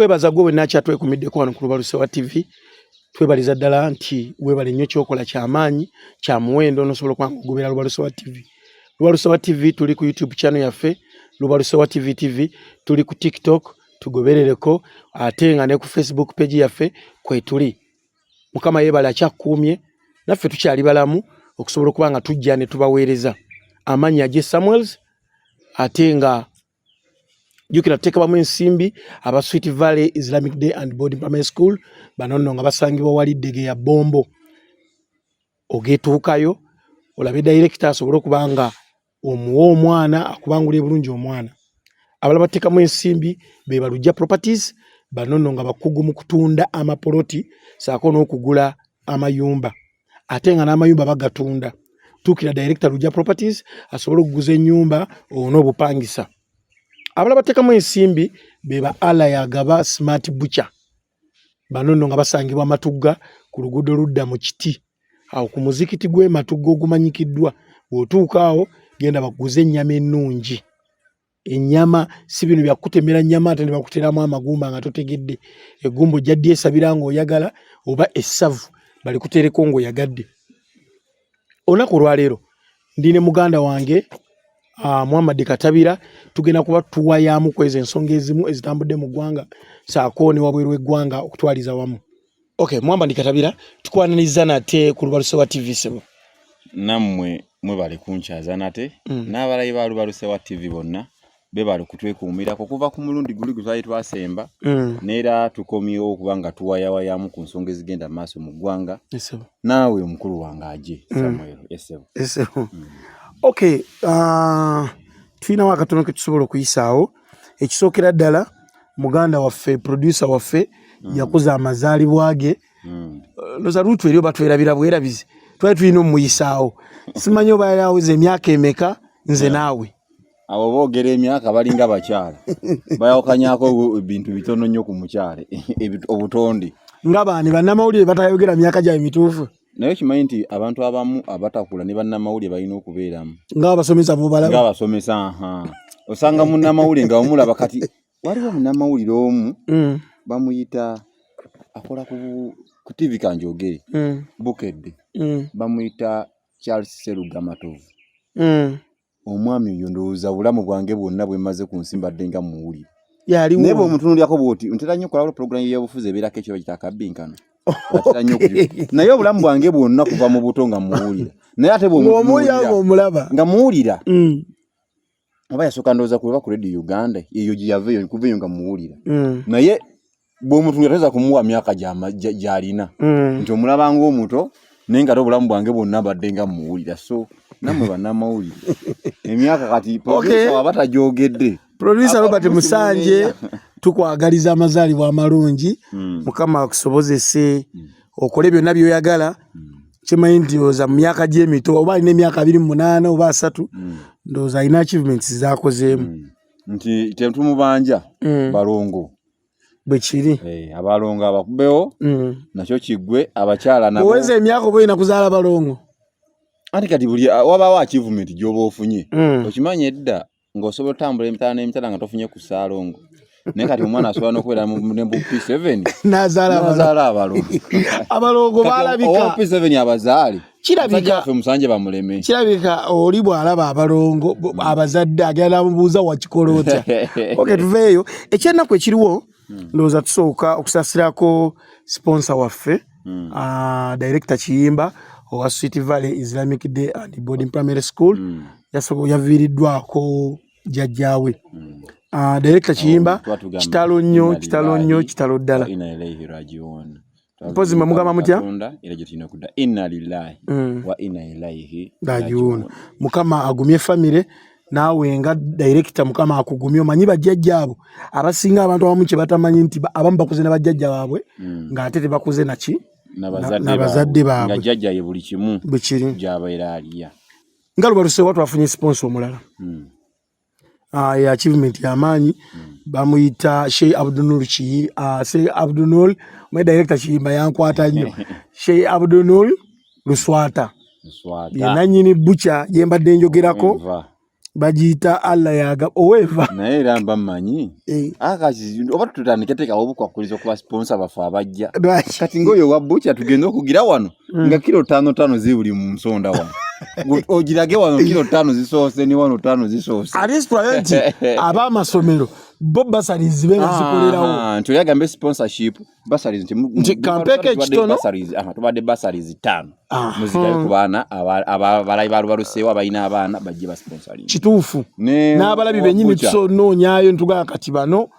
tukwebaza gwe wenna twekumiddeko wano ku Lubalusewa TV. Twebaliza ddala nti webale nnyo kyokola ky'amaanyi kya muwendo n'osobola okuba ng'ogobera Lubalusewa TV. Lubalusewa TV tuli ku YouTube channel yaffe Lubalusewa TV, tuli ku TikTok tugoberereko, ate nga ne ku Facebook page yaffe kwe tuli. Mukama yeebala akyakuumye, naffe tukyali balamu okusobola okuba nga tujja ne tubaweereza amannya ge Samuels, ate nga jukira tuteekamu ensimbi aba Sweet Valley Islamic Day and Boarding Primary School bano nno nga basangibwa wali ddege ya Bombo. Ogeetuukayo olabe director asobole okuba nga omuwa omwana akubangula bulungi omwana. Abala bateekamu ensimbi be Balujja Properties bano nno nga bakugu mu kutunda amapoloti saako n'okugula amayumba, ate nga n'amayumba bagatunda. Tuukira director Lujja Properties asobole okuguza ennyumba onoobupangisa. Abala bateekamu ensimbi be ba Alayagaba Smart Butcher bano nno nga basangibwa Matugga ku luguudo ludda mu Kiti awo ku muzikiti gwe Matugga ogumanyikiddwa. Bw'otuuka awo genda bakuguze ennyama ennungi. Ennyama si bino bya kutemera nnyama ate ne bakuteramu amagumba nga totegedde. Eggumba ojja dyesabira ng'oyagala oba essavu balikuteereko ng'oyagadde. Olunaku olwaleero ndi ne muganda wange Muhammad Katabira tugenda kuba tuwayaamu kweza ensonga ezimu ezitambudde mu ggwanga saako ne wabweru w'eggwanga okutwaliza wamu. Okay, Muhammad Katabira tukwaniriza nate ku Lubalusewa TV sebo. Nammwe mwebale kunkyaza nate n'abalayi ba Lubalusewa TV bonna bebale kutwekuumirako kuva ku mulundi guli gwe twasemba neera tukomyewo okuba nga tuwayawayaamu ku nsonga ezigenda mu maaso mu ggwanga. Naawe omukulu wange aje Samuel esebo. Okay, tulina wakatono ke tusobola okuyisaawo. Ekisookera ddala muganda waffe producer waffe yakuza amazaalibwa ge. Loza lutu eryo batwerabira bwerabizi. Twali tulina omuyisaawo. Simanyi oba yali aweza emyaka emeka nze naawe. Abo boogera emyaka balinga bakyala. Bayawukanyako ebintu bitono nnyo ku mukyale obutonde. Ng'abaani bannamawulire batayogera myaka gyabwe mituufu. Naye kimanyi nti abantu abamu abatakula ne bannamawulire balina okubeeramu. Ng'abasomesa bo balaba. Ng'abasomesa osanga munnamawulire nga omulaba kati waliwo munnamawulire omu bamuyita akola ku TV Kanjogere Bukedde bamuyita Charles Seruga Matovu. Omwami oyo ndowooza bulamu bwange bwonna bwe maze ku nsi mbadde nga muwulire. Naye bw'omutunulyako bw'oti ntera nnyo okulaba pulogulaamu y'ebyobufuzi ebeerako ekyo bakiyita akabbinkano. Naye obulamu bwange bwonna kuva mu buto nga muwulira. Naye ate bw'omulaba nga muwulira oba yasooka ndowooza kuba ku Radio Uganda eyo gye yaveeyo kuva eyo nga muwulira. Naye bw'omutunulyako toyinza kumuwa myaka gy'alina nti omulaba ng'omuto naye nga obulamu bwange bwonna mbadde nga muwulira. So nammwe bannamawulire emyaka kati waba tagyogedde. Producer Robert Musanje tukwagaliza amazaalibwa amalungi. Mukama akusobozese okole byonna by'oyagala. Kimanyi nti oza mu myaka gy'emito oba alina emyaka 28 oba 3 ndowooza alina achievements z'akozeemu. Nti tetumubanja balongo bwe kiri. Abalongo abakubewo nakyo kiggwe abakyala nabo. Oweza emyaka oba olina kuzaala balongo. Ate kati buli wabaawo achievement gy'oba ofunye okimanyi edda ng'osobola otambula emitala nga tofunye ku Ssaalongo. Naye kati omwana asobola n'okubeera mu P7 n'azaala abalongo. Abalongo baalabika P7 abazaale kirabika ffe musanje bamuleme. Kirabika oli bw'alaba abalongo abazadde agenda namubuuza wakikoloota. Okay, tuveeyo ekyennaku ekiriwo ndowooza tusooka okusaasirako sponsor waffe director Kiyimba owa Sweet Valley Islamic Day and Boarding Primary School. Yaviiriddwako jjajjaawe. Director Kiyimba kitalo nnyo ddala. Mpozi mugamba mutya? Inna lillahi wa inna ilaihi rajiun. Mukama agumye family naawe nga director mukama akugumye omanyi bajjajjaabo abasinga abantu abamu kye batamanyi nti abamu bakuze n'abajjajja baabwe ng'ate tebakuze naki n'abazadde baabwe. Nga jjajja ye buli kimu bukiri gy'abeera aliya. Nga Lubalusewa twafunye sponsor omulala. Ya achievement y'amaanyi bamuyita Sheikh Abdunur Sheikh Abdunur my director Kiyimba yankwata nnyo. Sheikh Abdunur Luswata ye nannyini butcher gye mbadde njogerako bagiyita Allah yaga oweva naye era mba mmanyi akazi oba tutandike teka obukwakuliza okuba sponsor bafa abajja kati ngoyo wa butcher tugenda okugira wano nga kilo 5 zibuli mu nsonda wano ogirage wano kilo 5 zisoose ni wano 5 zisoose alisplayenti aba amasomero bo basaries benga zikolerawo nti yagambe sponsorship basaries nti kampeke kitono basaries tubadde basaries 5 muzikayo ku baana abalayi baluseewo abalina abaana bajje ba sponsoring kituufu n'abalabi bennyini tusonoonyayo ntugaa kati bano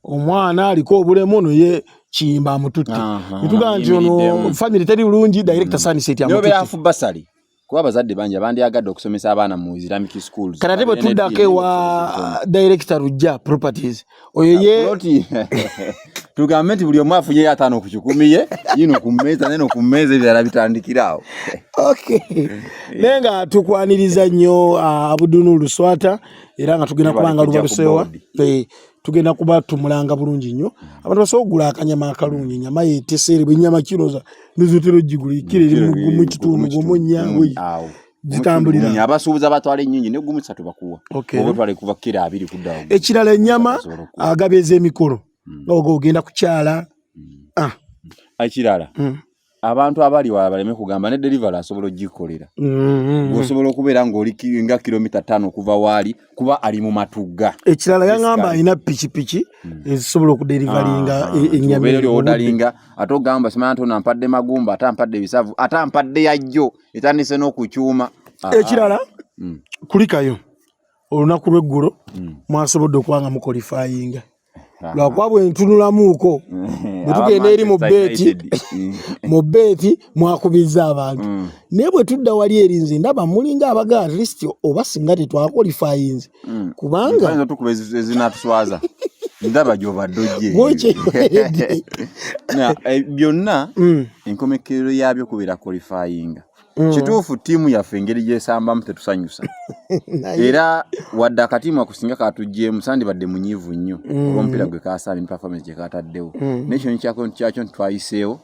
omwana aliko obulemu no ye kiyimba amututte ntugaa nti ono family teri bulungi director saniseti amututte kuba abazadde bangi abandyagadde okusomesa abaana mu Islamic schools kanate bwe tuddako ewa director Rujja Properties oyo ye tugambe nti buli omu afunye ya 5 ku 10 ye yino ku mmeeza neno ku mmeeza ebirala bitandikirawo nenga tukwaniriza nnyo Abudunu Luswata era nga tugenda kubanga lubalusewa tugenda kuba tumulanga bulungi nnyo abantu basobola okugula akanyama akalungi nyama yeteseere bwenyama kiroza nizotero gigulikire eri mu kitundu gwomunyangwe zitambulira abasuubuza batwala ennyingi ne gumu 3 bakuwa oba twale kuva kira 2 kuddawo ekirala ennyama agabeza emikolo ogo ogenda kukyala ekirala abantu abali wala baleme kugamba ne delivery asobola ogikolera osobola okubeera ng'oli nga kilomita 5 kuva wali kuba ali mu matugga ekirala yangamba ina pichipiki ezisobola okudeliveringa ennyama oli odalinga ate ogamba simanya nti nampadde magumba ate ampadde ebisavu ate ampadde yajjo etandise n'okukyuma ekirala kulikayo olunaku lw'eggulo mwasobodde okubanga mukolifayinga lwakuba bwe ntunulamuuko bwe tugenda eri mu beeti mwakubiza abantu naye bwe tudda wali erinze ndaba mulinga abaga at least oba singa tetwakolifayinze kubanga tukuba ezinatuswaza ndaba gy'obadde byonna enkomekero yabyo kubeera kolifayinga kituufu tiimu yaffe engeri gyesambamu tetusanyusa era wadde akatiimu akusinga katuggyemu sandibadde munyiivu nnyo olw'omupiira gwe kasaani performance gye kataddewo n'ekyo kyakyo ntitwayiseewo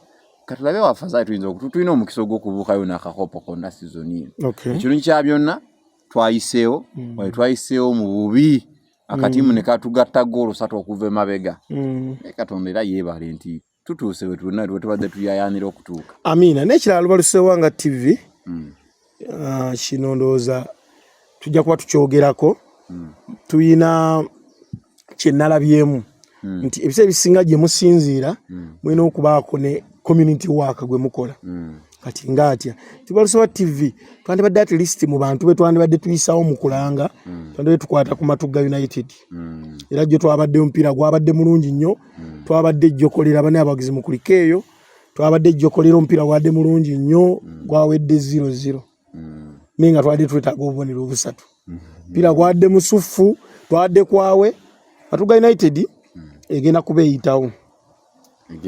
katulabe wafazayi tulina omukisa ogw'okubuukayo n'akakopo konna sizoni eno ekirungi kya byonna twayiseewo twayiseewo mu bubi akatiimu ne katugatta goolo 3 okuva emabega katonda era yeebale nti tutuuse we tulina lwe tubadde tuyayaanira okutuuka amiina n'ekirala Lubalusewanga TV kino ndowooza tujja kuba tukyogerako tuyina kyenalabyemu nti ebiseera ebisinga gye musinziira mulina okubaako ne community work gwe mukola kati ngaatya Lubalusewa TV twandibadde at least mu bantu be twandibadde tuyisawo mu kulanga twandibadde tukwata ku Matugga United era gyo twabadde omupiira gwabadde mulungi nnyo twabadde jjokolera bane abagizi mu kulikeeyo twabadde jjokolera omupiira gwadde mulungi nnyo gwawedde 0-0 nenga twabadde twetaaga obubonero obusatu mpira gwadde musufu twadde kwawe Matugga United egenda kubeeyitawo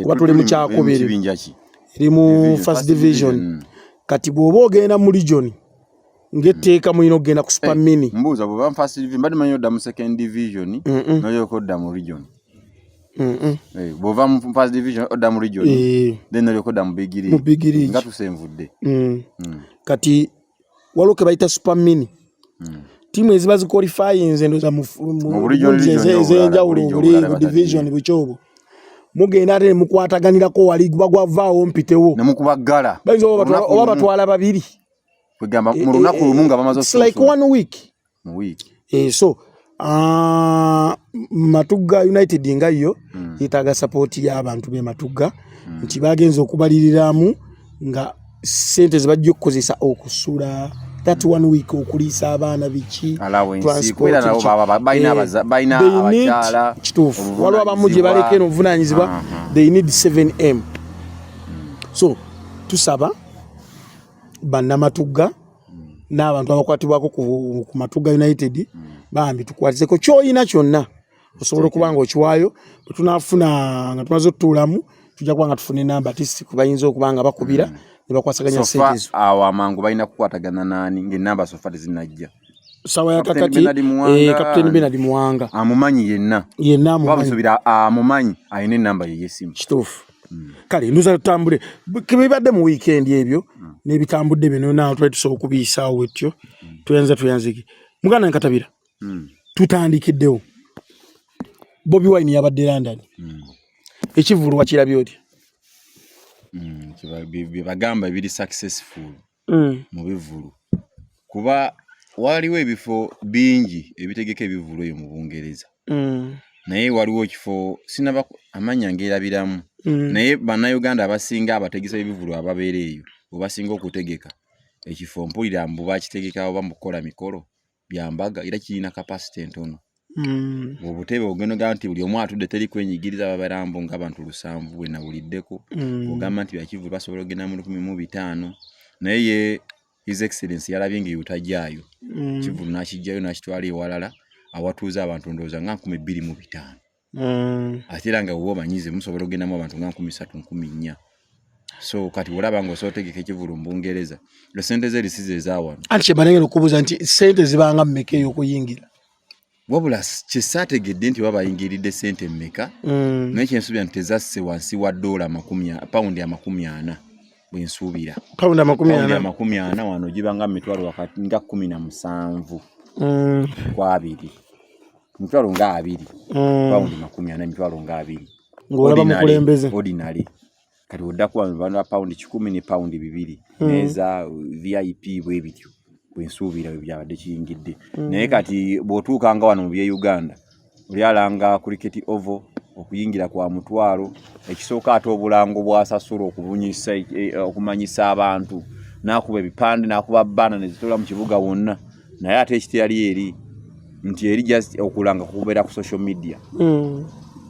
kuba tuli mu kyakubiri eri mu first division kati bw'oba ogenda mu region ng'etteeka mulina okugenda ku super mini mbuuza bw'oba mu first division mbadde manyi odda mu second division nolyoka odda mu region bw'ova mu first division odda mu region then nolyoka odda mu big league nga tusenvudde kati waliwo ke bayita super mini tiimu eziba ziqualifyinze ndoza mu ez'enjawulo buli division bukyobo mugenda ate mukwataganirako wali guba gwavaawo mpitewo nemukubagala bayinza oba batwala babiri kwegamba mu lunaku lumu nga bamaze it's like 1 week so Matugga United nga yo yetaaga support y'abantu be Matugga nti bagenze okubaliriramu nga sente zibajja okukozesa okusula that 1 week okuliisa abaana biki transport baina abakyala kituufu waliwo abamu gye baleka eno obuvunaanyizibwa they need 7M so tusaba bannamatugga n'abantu abakwatibwako ku Matugga United bambi tukwatizeko kyoyina kyonna osobola okuba nga okiwaayo bwe tunaafuna nga tumaze otutuulamu tujja kuba nga tufuna enamba tisi kubayinza okuba nga bakubira ne bakwasaganya sente ezo awo amangu balina kukwatagana naani ng'enamba sofa tezinnajja sawa ya kakati Kapiteni Bernard Muwanga amumanyi yenna amumanyi alina enamba ye y'essimu kituufu kale nduza tutambule kibadde mu weekend ebyo n'ebitambudde bino naawe twali tusobola okubiyisaawo wetyo tuyanziki Muganda Nkatabira tutandikiddewo Bobi Wine yabadde London ekivulu wakirabye oti bagamba biri successful mu bivulu kuba waliwo ebifo bingi ebitegeka ebivulu eyo mu Bungereza naye waliwo ekifo sinaba amanya ngeerabiramu naye bannayuganda abasinga abategesa ebivulu ababeera eyo obasinga okutegeka ekifo mpulira mbu bakitegeka oba mukola mikolo byambaga era kirina capacity entono obutebe ogenda nti buli omu atudde teri kwenyigiriza babarambo ng'abantu 7 bwe nawuliddeko ogamba nti byakivulu basobola ogenda mu 1500 naye His Excellency yalabye ng'eyotajjaayo kivulu n'akijjayo n'akitwala ewalala awatuuza abantu ndowooza nga 2500 ate era nga bwe omanyize musobola ogendamu abantu nga 3000-4,000 so kati olaba ng'osobola otegeka ekivulu mu Bungereza esente ze lisize ezawano anti kyebalengera okubuuza nti sente zibanga mmeka ey'okuyingira wabula kyesaategedde nti babayingiridde sente mmeka naye kyensuubira nti tezasse wansi wa paundi 40 bwe nsuubira paundi 40 wano gibanga mitwalo wakati nga 17 kwa 2 mitwalo nga 2 paundi 40 mitwalo nga 2 ng'olaba mukulembeze ordinary kati oddaku bana paundi 10 ne paundi 2 neza VIP bwe bityo bwe nsuubira bwe byabadde kiyingidde naye kati bw'otuukanga wano mu bye Uganda olyalanga cricket oval okuyingira kwa mutwalo ekisooka ate obulango bwasasula okubunyisa okumanyisa abantu n'akuba ebipande n'akuba bbana ne zitola mu kibuga wonna naye ate ekitali eri nti eri just okulanga kubeera ku social media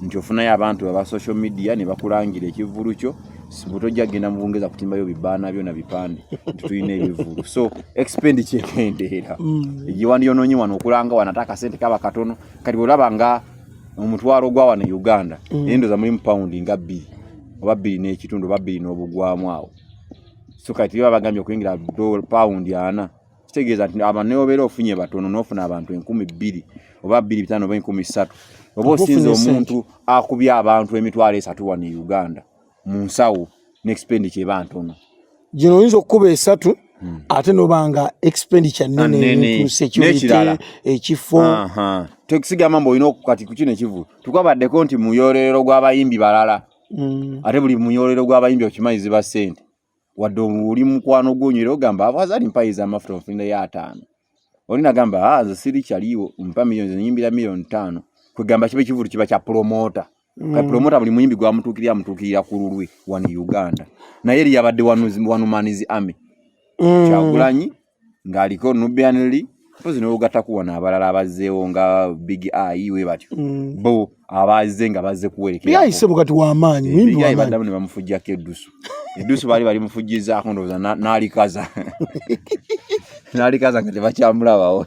nti ofunayo abantu aba social media ne bakulangira ekivulu kyo sibutojja genda mu Bungereza kutimbayo bibbaana byonna bipande tulina ebivulu so expenditure ekendeera egiwandi yonoonye wano okulanga wanataka sente kaba katono kati olaba nga omutwalo gwa wano Uganda endoza mulimu paundi nga 2 oba 2 n'ekitundu oba 2 n'obugwamu awo so kati bagambye okuyingira paundi 4 kitegeeza nti abaneobeera ofunye batono n'ofuna abantu 2,000 oba 2,500 oba 13,000 oba osinze omuntu akubya abantu emitwalo 3 wano Uganda mu nsawo n'expenditure eba ntono gino oyinza okukuba 3 ate nobanga expenditure nene security ekifo tekisigama mbo olina kati ku kino ekivulu tukwabaddeko nti muyoolero gw'abayimbi balala ate buli muyoolero gw'abayimbi okimanyizi ba ssente wadde oli mukwano gwonyera ogamba abazali mpayiza amafuta ofunira ya 5 olina gamba nze siri kyaliwo mpa milioni nyimbira milioni 5 kwegamba kibe ekivulu kiba kya promoter kati promoter buli muyimbi amutuukirira ku lulwe wano Uganda naye eri yabadde Wanumanizi Army Kyagulanyi ng'aliko Nubian Lee pozi n'ogatta kuwana abalala abazzeewo nga Big Eye we batyo bo abazze nga bazze kuwerekera yayise bukati w'amaanyi muyimbi w'amaanyi badamu ne bamufujjako eddusu bali mufujjizaako ndowooza n'alikaza nga tebakyamulabawo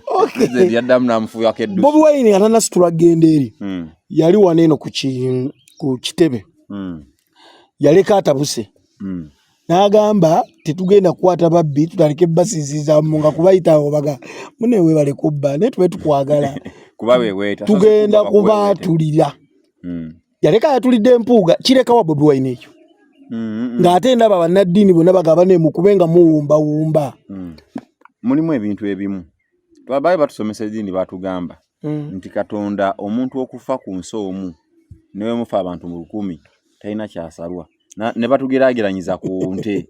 okay yaddamu n'amufuyako eddusu Bobi Wine atanasitula genda eri yali wano eno ku kitebe yaleka atabuse n'agamba tetugenda kukwata babbi tutaleke basiziza nga kubayita abo baga munewe bale kubba ne tube tukwagala kuba weweeta tugenda kubaatulira yaleka yatulidde empuuga kireka wa Bobi Wine ekyo ng'ate ndaba bannaddiini bonna bagaba ne mukubenga muwumba mulimu ebintu ebimu babaye batusomesa eddiini batugamba nti Katonda omuntu okufa ku nsi omu newe mufa abantu mu 1000 talina kyasalwa ne batugerageranyiza ku nte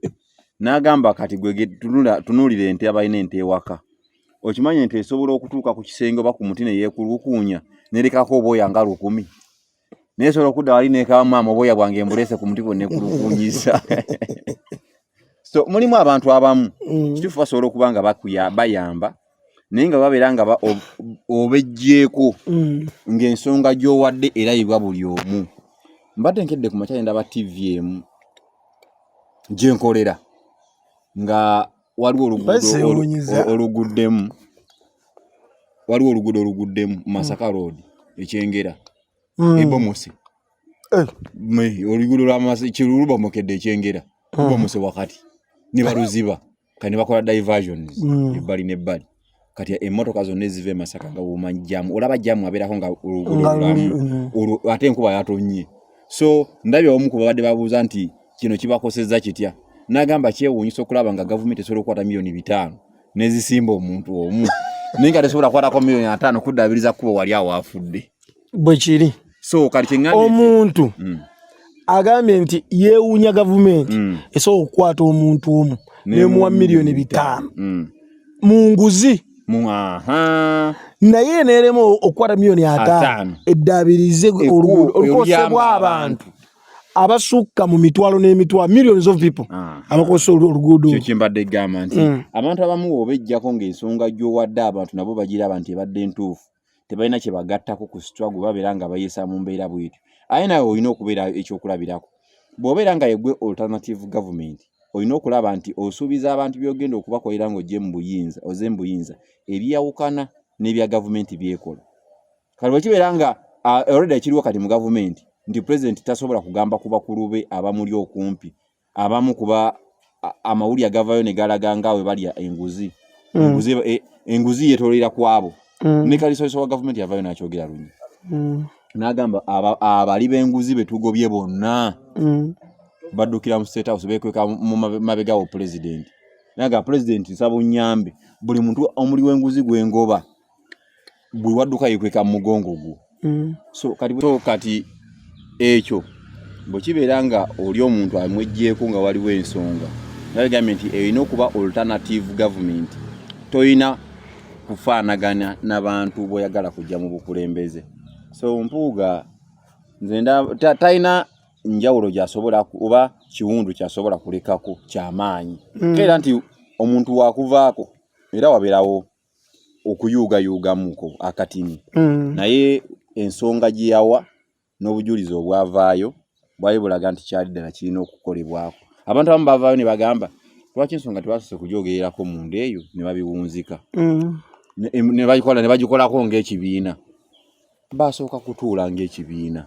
n'agamba kati gwe tunuulira ente abalina ente ewaka okimanyi ente esobola okutuuka ku kisenge oba ku muti ne yeekulukuunya nerekako obwoya nga 1000 naye esobola okudda wali neekaba maama obwoya bwange mbuleese ku muti bwe neekulukuunyisa so mulimu abantu abamu kituufu basobola okuba nga bayamba naye nga babeera nga obejjeeko ng'ensonga gy'owadde erayibwa buli omu mbadde nkedde ku makya ndaba TVM gye nkolera nga waliwo oluguudo oluguddemu Masaka Road ekyengera ebomose oluguudo lw'amakirubamokedde ekyengera ebomose wakati ne baluziba kati ne bakola diversions ebbali n'ebbali kati emmotoka zonna eziva e Masaka nga womanyi jamu olaba jamu abeerako nga oluguudo ate enkuba yatonnye so ndabye omu ku babadde babuuza nti kino kibakosezza kitya n'agamba kyewuunyisa okulaba nga gavumenti esobola okukwata milioni 5 nezisimba omuntu omu ninga tesobola kwatako $5,000,000 kudabiriza kuba wali awo afudde bwe kiri so kati kingambye omuntu agambye nti yeewuunya gavumenti esobola okukwata omuntu omu nemuwa $5,000,000 mu nguzi naye neerema okukwata $5,000,000 eddaabirize olukosebwa abantu abasukka mu mitwalo n'emitwalo millions of people abakozesa oluguudo kyo kimbadde gamba nti abantu abamu obejjako ng'ensonga gy'owadde abantu nabo bagiraba nti ebadde entuufu tebalina kye bagattako ku struggle babeera nga bayeesa mu mbeera bwetyo aye nawe olina okubeera ekyokulabirako bw'obeera nga yegwe alternative government olina okulaba nti osuubiza abantu by'ogenda okubakolera ng'ojje mu buyinza oze mu buyinza ebyawukana n'ebya gavumenti byekola kati bwe kibeera nga already ekiriwo kati mu gavumenti nti president tasobola kugamba ku bakulu be abamuli okumpi abamu kuba amawuli agavayo ne galaga ngaawe balya enguzi enguzi yetoolera kwabo ne kalisoso wa gavumenti yavayo n'akyogera lunyi n'agamba abali b'enguzi betugobye bonna baddukira mu state house beekweka mu mabega wa president naga president nsaba onnyambe buli muntu omuli w'enguzi gwengoba buli wadduka yekweka mu mugongo gwo so kati ekyo bwe kibeera nga oli omuntu amwejjeeko nga waliwo ensonga naye gavumenti erina okuba alternative government toyina kufaanagana n'abantu bw'oyagala kujja mu bukulembeze so Mpuuga nze talina njawulo gy'asobola oba kiwundu ky'asobola kulekako ky'amaanyi era nti omuntu wakuvaako era wabeerawo okuyuugayuugamuko akatini naye ensonga gye yawa n'obujulizi obwavaayo bwali bulaga nti kyali ddala kirina okukolebwako abantu abamu bavaayo ne bagamba lwaki ensonga tebasose kugyogererako munda eyo ne babiwunzika ne bagikolako ng'ekibiina basooka kutuula ng'ekibiina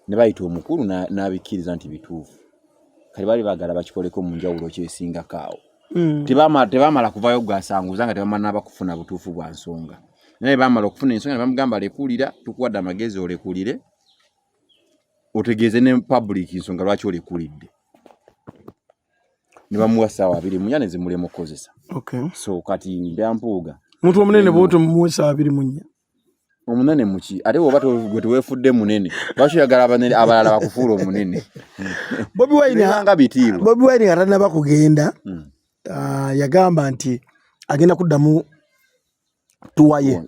ne bayita omukulu n'abikkiriza nti bituufu kati bali baagala bakikoleko mu njawulo kyesingako awo tebamala kuvaayo gwasanguza nga tebamala n'abakufuna butuufu bwa nsonga naye bamala okufuna ensonga ne bamugamba lekulira tukuwadde amagezi olekulire otegeeze ne public nsonga lwaki olekulidde ne bamuwa ssaawa 24 ne zimulema okukozesa so kati Mbeera Mpuuga omuntu omunene bw'oto mumuwe ssaawa 24 omunene muki ate bw'oba gwe teweefudde munene lwaki oyagala abalala bakufuula omunene Bobi Wine nga tannaba kugenda yagamba nti agenda kuddamu tuwaye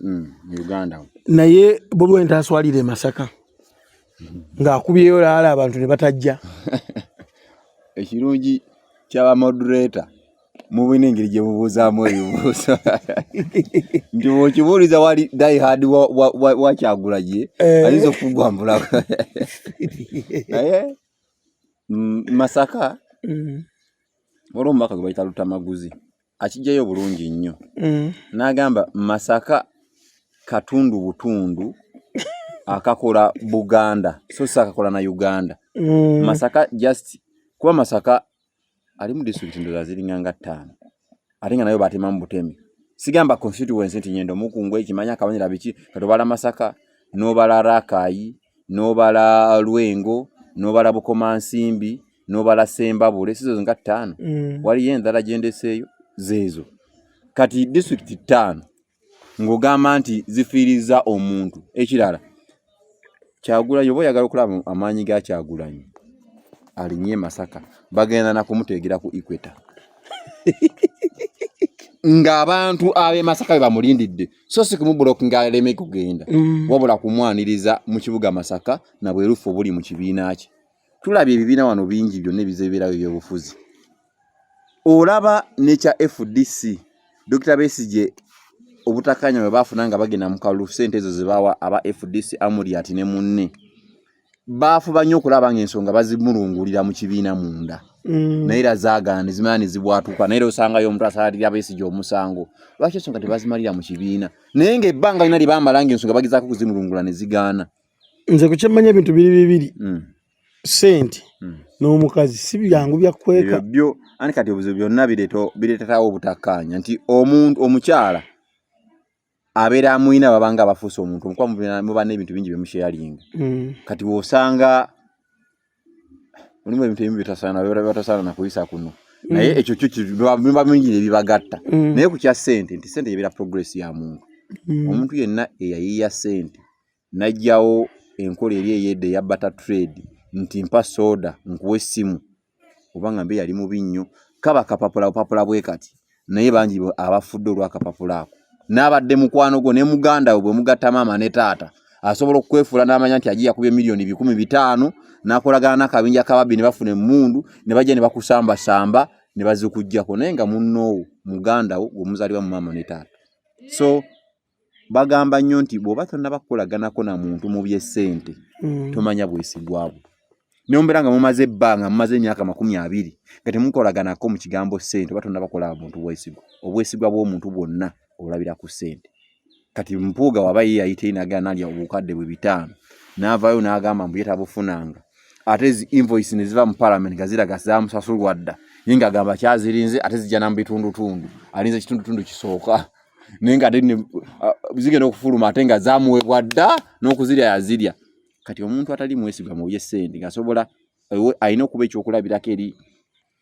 Uganda naye Bobi Wine taswalire e Masaka ng'akubyeyo laala abantu ne batajja ekirungi ky'aba moderator mubina engeri gye mubuuzaamu ebibuuzo nti bw'okibuuliza wali diehard wa Kyagulanyi ayinza okukugwambulako naye Masaka waliwo omubaka gwe bayita Lutamaguzi akijjayo bulungi nnyo n'agamba Masaka katundu butundu akakola Buganda so akakola na Uganda Masaka just kuba Masaka ali mu district ndoza ziringa nga 5 ate nga nayo batemamu Butemi sigamba constituency nti Nyendo Mukungwe ekimanya kabonera biki katobala Masaka n'obala Rakai n'obala Lwengo n'obala Bukomansimbi n'obala Sembabule sizo nga 5 wali yendala gendeseeyo zezo kati district 5 ngogamba nti zifiiriza omuntu ekirala Kyagulanyi oba oyagala okulaba amaanyi ga Kyagulanyi alinye Masaka bagenda na kumuteegera ku Equator ng'abantu ab'e Masaka bamulindidde so si kumublock ng'aleme kugenda wabula kumwaniriza mu kibuga Masaka na bwerufu buli mu kibiina kye tulabye ebibiina wano bingi byonna ebizeeberayo ebyobufuzi olaba ne kya FDC Dr. Besigye obutakanya bwe baafuna nga bagenda mu kalulu ssente ezo ze baawa aba FDC Amuriat ne munne baafuba nnyo okulaba ng'ensonga bazimulungulira mu kibiina munda naye era zaagaana ne zimala ne zibwatuka naye era osangayo omuntu asalira Besigye omusango lwaki ensonga tebazimalira mu kibiina naye ng'ebbanga lina lye baamala ng'ensonga bagezaako kuzimulungula ne zigaana nze ku kyemmanya ebintu bibiri ssente n'omukazi si byangu byakweka byo ani kati obuzibu byonna bireetetawo obutakkaanya nti omuntu omukyala abeera amuyina babanga abafuuse omuntu omukuba muba n'ebintu bingi byemusharinga kati w'osanga mulimu ebintu ebimu bitasaana na kuyisa kuno naye ekyo biba bingi ebibagatta naye ku kya ssente nti ssente yebera progress ya muntu omuntu yenna eyayiya ssente najjawo enkola eri eyedde ya butter trade nti mpa soda nkuwe essimu kubanga mbe yali mubi nnyo kaba kapapula bwe kati naye bangi abafudde olwakapapula ako n'abadde mukwano gwo ne muganda we bwe mugatta maama ne taata asobola okwefuula n'amanya nti agiye yakubye milioni 15,000 n'akolagana n'akabinja kababbi ne bafuna emmundu ne bajja ne bakusamba ne bazikujjako naye nga munnoowo muganda wo gw'omuzaalibwa mu maama ne taata so bagamba nnyo nti bw'oba tonnabakolaganako na muntu mu by'essente tomanya bwesigwa bwo neombeera nga mumaze ebbanga mumaze emyaka 20 nga temukolaganako mu kigambo ssente oba tonnabakola muntu bwesigwa obwesigwa bw'omuntu bwonna olabira ku ssente kati mpuuga waba ye yayite inagana alya obukadde bwe 5 n'avaayo n'agamba mbu yetabufunanga ate ezi invoice ne ziva mu parliament nga ziraga zaamusasulwa dda ye ng'agamba kyazirinze ate zijja na mu bitundutundu alinze kitundutundu kisooka naye nga ate zigenda okufuluma ate nga zaamuwebwa dda n'okuzirya yazirya kati omuntu atali mwesigwa mu by'essente ng'asobola alina okuba ekyokulabirako eri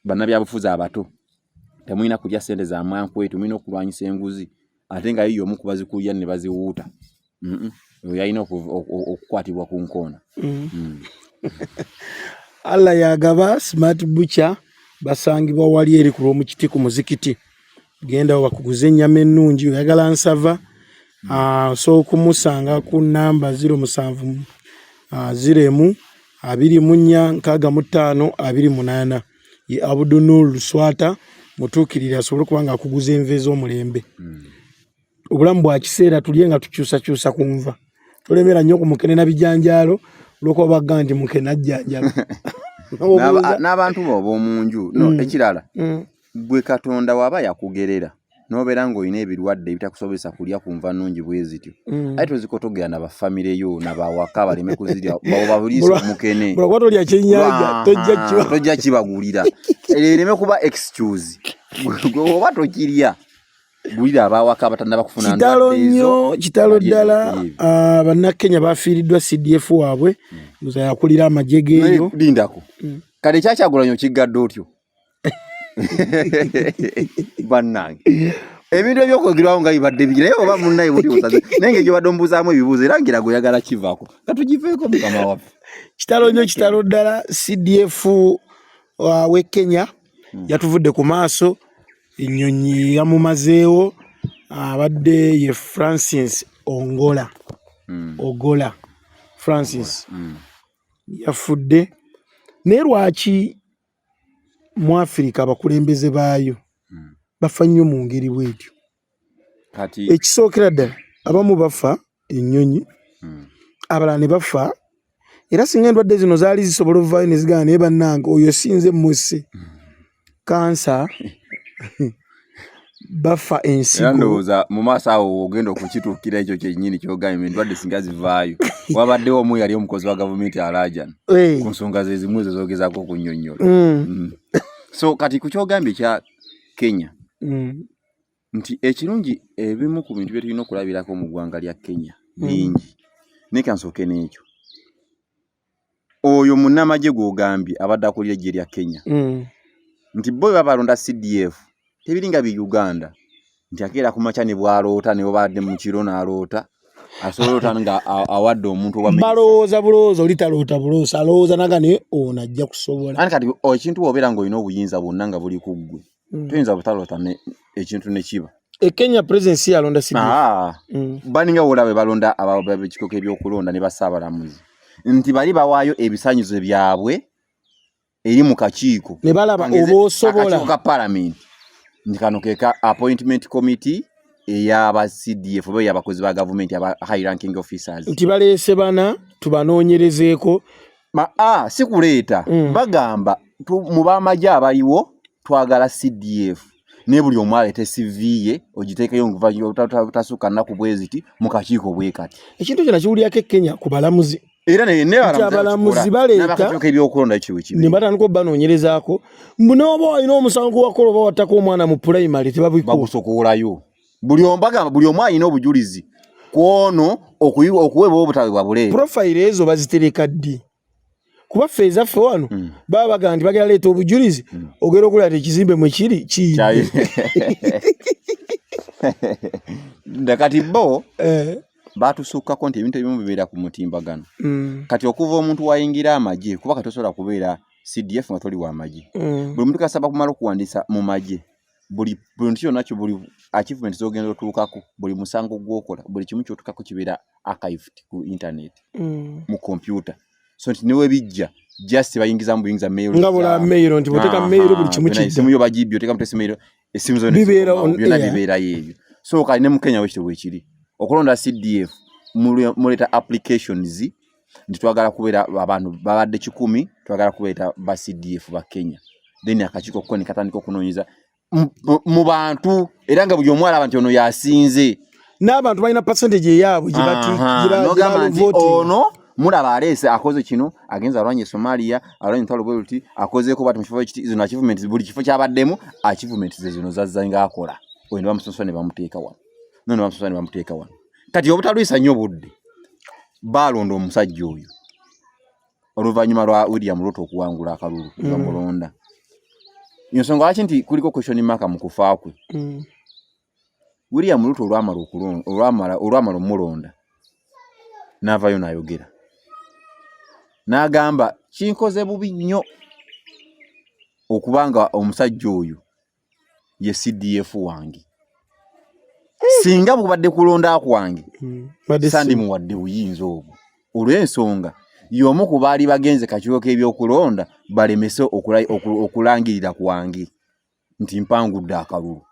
bannabyabufuzi abato temulina kulya ssente za mwankwetu mulina okulwanyisa enguzi ate nga yiyo omu ku bazikulya ne baziwuuta oyo alina okukwatibwa ku nkoona Allah yagaba Smart Butcher basangibwa wali eri ku lw'omukiti ku muzikiti genda bakuguza ennyama ennungi oyagala nsava so kumusanga ku namba 07 0 24 65 28 ye Abdunul Swata mutuukirira asobole kubanga akuguza enve z'omulembe obulamu bwa kiseera tulye nga tukyusa kunva tolemera nnyo ku mukene na bijanjalo loko baganti mukene ajjanjalo n'abantu b'omunju ekirala gwe Katonda waba yakugerera nobeera ng'olina ebirwadde ebitakusobozesa kulya ku nva nnungi bwe zityo ate tozikotogera na bafamire yo n'abawaka baleme kuzirya babuliisa omukene tolya kyennyanja tojja kibagulira ereme kuba excuse gwe oba tokirya gulira abawaka batannaba kufuna kitalo ddala bannakenya bafiiriddwa CDF waabwe muza yakulira amagye geeyo lindako kale kyakyagulanyo kigadde otyo bannange ebintu ebyokwogerwaho nga bibadde bigirayo oba munnaye buli osaze naye ng'egyo badde ombuzaamu ebibuuzo era ngira goyagala kivaako katugiveeko mukama waffe kitalo ddala CDF we Kenya yatuvudde ku maaso ennyonyi yamumazeewo abadde ye Francis Ogola Francis yafudde naye lwaki mu Afrika abakulembeze baayo bafa nnyo mu ngeri bwetyo ekisookera ddala abamu bafa ennyonyi abalala ne bafa era singa endwadde zino zaali zisobola ovaayo ne zigana naye bannange oyo sinze musse kansa bafa ensigo era ndowooza mu maaso awo ogenda okukituukira ekyo kyennyini kyogambye endwadde singa zivaayo wabaddewo omu yali omukozi wa gavumenti alajana ku nsonga ze zimu ezo zoogezaako okunnyonnyola so kati ku kyogambye kya Kenya nti ekirungi ebimu ku bintu bye tulina okulabirako mu ggwanga lya Kenya bingi naye kansooke n'ekyo oyo munnamagye gw'ogambye abadde akulira eggye lya Kenya nti bo babalonda CDF tebiringa bi Uganda nti akeera ku makya ne bwaloota ne bwabadde mu kiro n'aloota asolota nga awadde omuntu oba balowooza bulowooza olitaloota buloosa alowooza naga naye ono ajja kusobola ani kati ekintu wobeera ng'olina obuyinza bwonna nga buli ku ggwe toyinza butaloota ekintu ne kiba Kenya presidency yalonda CDF baninga wolabe balonda ab'ekikoko ebyokulonda ne basaabalamuzi nti bali bawaayo ebisaanyizo byabwe eri mu kakiiko ne balaba oba osobola akakiiko ka parliament nti kano keka appointment committee eyaba CDF oba y'abakozi ba government aba high ranking officers nti baleese bana tubanoonyerezeeko si kuleeta bagamba mu b'amagye abaliwo twagala CDF ne buli omu aleete CV ye ogiteekeyo tasuka nnaku bweziti mu kakiiko bwe kati ekintu kyonna kiwulirako Kenya ku balamuzi era abalamuzi baleeta ebyokulonda ekiwe ne batandika obbanoonyerezaako n'oba olina omusango wakola oba wattako omwana mu primary bagusokoolayo buli omu alina obujulizi ku ono okuweebwa obutaweebwa buleeta profile ezo bazitereka ddi kuba feza ffe wano baba bagamba nti bagala leeta obujulizi ogera okulaba ekizimbe mwe kiri kiyidde kati bo batusukkako nti ebintu ebimu bibeera ku mutimbagano kati okuva omuntu wayingira amagye kuba kati osobola kubeera CDF nga toli wa magye buli muntu kasaba kumala okuwandiisa mu magye buli muntu kyonna kyo buli achievement zogenda otuukako buli musango gwokola buli kimu kyotukako kibeera archived ku internet mu computer so nti niwe bijja just bayingiza mu buyingiza mail ngabula mail nti boteka mail buli kimu kidda simu yo bagibyo teka mutese mail esimu zone bibeera yebyo so kali ne mu Kenya wekito bwekiri okulonda CDF muleta applications nditwagala kubeera abantu babadde 10 twagala kubeera ba CDF ba Kenya then akachiko koni katandika kunonyiza mu bantu era nga buli omwala abantu ono yasinze n'abantu balina percentage yaabwe gibati ono mulaba alese akoze kino agenza alwanye Somalia alwanye ntalo bweruti akozeko bati mukifo kiti zino achievements buli kifo kyabaddemu achievements zino zazza nga akola oyino bamusonsone bamuteeka wano nono bamusonsone bamuteeka wano kati obutalwisa nnyo budde balondo omusajja oyo oluvannyuma lwa William Ruto okuwangula akalulu bamulonda Nyosonga laki nti kuliko question mark mu kufa kwe William Ruto olwamala omulonda navayo nayogera n'agamba kinkoze bubi nnyo okubanga omusajja oyo ye CDF wange singa bubadde kulonda kwange sandi muwadde buyinza obwo olw'ensonga y'omu ku baali bagenze kakiiko k'ebyokulonda balemese okulangirira kwange nti mpangudde akalulu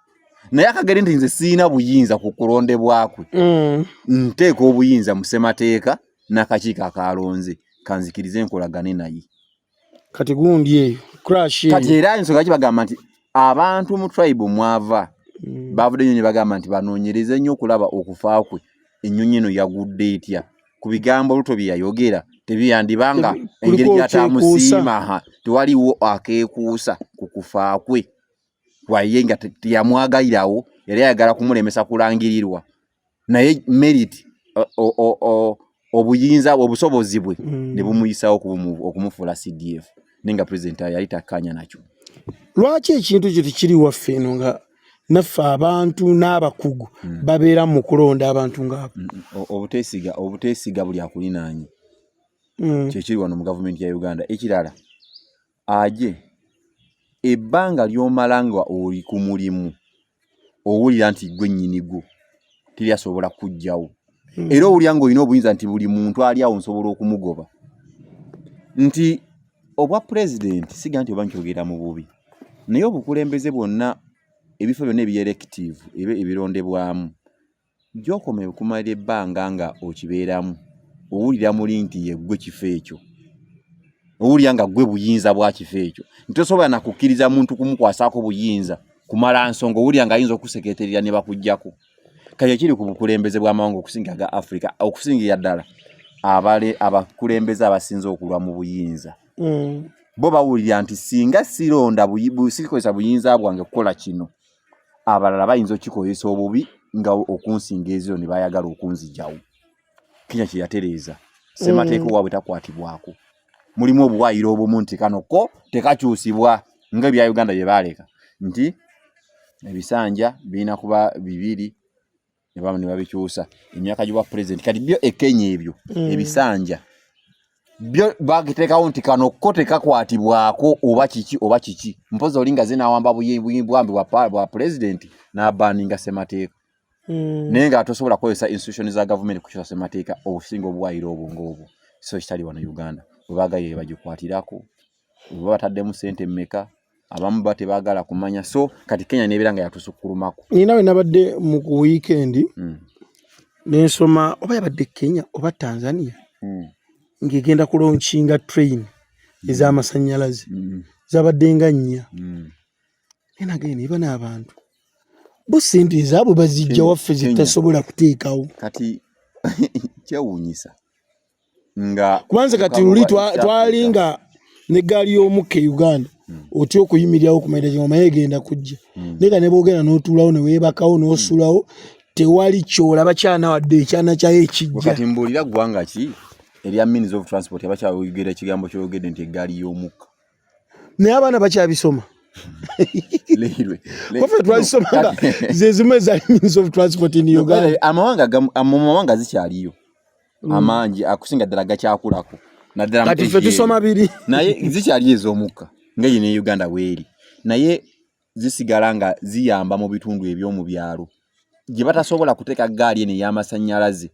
naye akagere nti nze siina buyinza ku kulondebwakwe nteeka obuyinza mu ssemateeka n'akakiiko akalonze kanzikirize enkolagane naye kati gundi eyo crash kati era ensonga kibagamba nti abantu mu tribe mwava bavudde nnyo ne bagamba nti banoonyereze nnyo okulaba okufa kwe ennyonyi eno yagudde etya ku bigambo Ruto bye yayogera tebiyandibanga engeri gy'atamusiima tewaliwo akeekuusa ku kufa kwe waye nga teyamwagalirawo yali ayagala kumulemesa kulangirirwa naye merit obuyinza obusobozi bwe ne bumuyisawo okumufuula CDF nenga president yali takkanya nakyo. Lwaki ekintu kyo tekiri waffe eno nga naffe abantu n'abakugu babeera mu kulonda abantu ng'abo obuteesiga buli akulinaanye kyekiri wano mu gavumenti ya Uganda. Ekirala aje ebbanga ly'omala nga oli ku mulimu owulira nti gwe nnyini gwo teryasobola kujjawo era owulira ng'olina obuyinza nti buli muntu ali awo nsobola okumugoba nti obwa pulezidenti siga nti oba nkyogera mu bubi naye obukulembeze bwonna ebifo byonna eby'elective ebirondebwamu gy'okoma okumalira ebbanga nga okibeeramu owulira muli nti yeggwe kifo ekyo owulira nga gwe buyinza bwa kifo ekyo ntosobola nakukkiriza muntu kumukwasaako buyinza kumala nsonga owulira nga ayinza okuseketerera ne bakuggyako kale kiri ku bukulembeze bw'amawanga okusinga ga Africa okusingira ddala abakulembeze abasinze okulwa mu buyinza bo bawulira nti singa sironda sikozesa buyinza bwange kukola kino abalala bayinza okikozesa obubi nga okunsinga eziro ne bayagala okunzijawo. Kenya kye yatereeza ssemateeka waabwe takwatibwako mulimu obuwaayiro obumu nti kano ko tekakyusibwa nga ebya Uganda bye baaleka nti ebisanja birina kuba 2 ne babikyusa emyaka gy'obwa pulezidenti kati byo Kenya ebyo ebisanja byo bagiteekawo nti kano ko tekakwatibwako oba kiki mpozi olinga zinawamba buyimbi bwa pulezidenti n'abaninga ssemateeka naye nga tosobola kukozesa institution za gavumenti kukyusa ssemateeka obusinga obuwaayiro obwo ng'obwo so kitali wano Uganda bwebagaye bagikwatirako bwe bataddemu ssente mmeka abamu batebaagala kumanya so kati Kenya nebeera nga yatusukkulumako. Ninawe nabadde mu weekend nensoma oba yabadde Kenya oba Tanzania ngegenda kulaunchinga train ez'amasannyalaze zabadde nga 4 nenagenda iba n'abantu bo sente zaabwe bazijja waffe zitasobola kuteekawo kati kyewuunyisa nga kubanza kati luli twalinga n'eggaali y'omukka e Uganda otyo okuyimirirawo kumayira gy'oma yegenda kujja nega ne boogera n'otuulawo ne weebakawo n'osulawo tewali kyolaba kyana wadde ekyana kyayo ekijja kati mbuulira ggwanga ki Eri means of transport abacha uyigera kigambo kyogede nti egali y'omukka. Ne abana bakyabisoma. Leirwe. Kofe twasoma zezime za means of transport in Uganda. Amawanga zikyaliyo. Amanji akusinga dalaga kyakulako. Naddala kati ffe tusoma biri. Naye zikyali ez'omukka. Ngaye ne Uganda weeri. Naye zisigala nga ziyamba mu bitundu eby'omu byalo. Gye batasobola kuteeka gaali eno ey'amasannyalaze.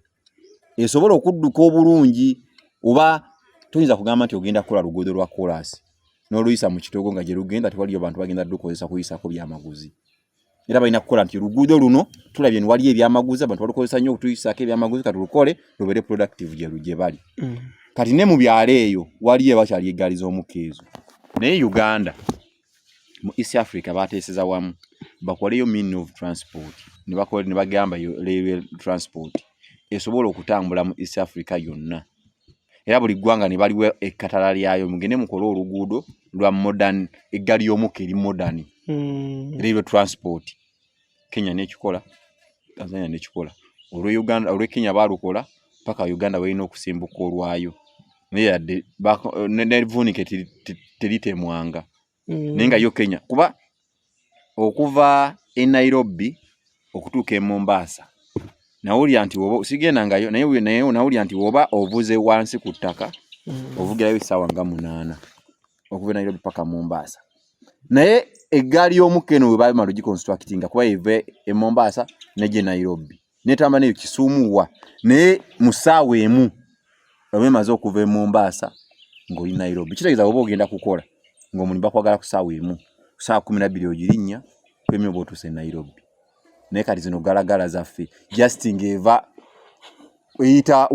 Esobola okudduka obulungi oba toyinza kugamba nti ogenda kukola luguudo lwa kolasi. N'oluyisa mu kitogo nga gye lugenda tewaliyo bantu bagenda dukozesa kuyisako byamaguzi. Era balina kukola nti luguudo luno tulabye ni wali ebyamaguzi abantu balukozesa nnyo okutuyisako ebyamaguzi kati lukole lubere productive gye bali. Kati ne mu byalo eyo waliyo bakyali eggaali z'omukka ezo. Naye Uganda mu East Africa bateeseza wamu bakoleyo mean of transport ne bagamba railway transport esobola okutambula mu East Africa yonna. Era buli ggwanga ne baliwo ekkatala lyayo mugende mukole oluguudo lwa modern eggaali y'omukka eri modern railway transport. Kenya n'ekikola, Tanzania n'ekikola. Olwe Kenya balukola paka Uganda balina okusimbuka olwayo. Naye yadde nevunike teritemwanga. Naye nga yo Kenya kuba okuva e Nairobi okutuuka e Mombasa nawulira nti woba usigenda ngayo naye nawulira nti woba ovuze wansi ku ttaka ovugirayo essaawa nga 8 okuva e Nairobi paka Mombasa. Naye eggaali y'omukka eno we baamala giconstructinga kuba eve e Mombasa neje Nairobi netamba neyo Kisumu naye mu ssaawa emu bamaze okuva e Mombasa ng'oli Nairobi. Kitegeeza oba ogenda kukola ng'omuntu bakwagala ku ssaawa emu ssaawa 12 ogirinnya kwemye oba otuuse Nairobi. Naye kati zino galagala zaffe just ng'eva eyita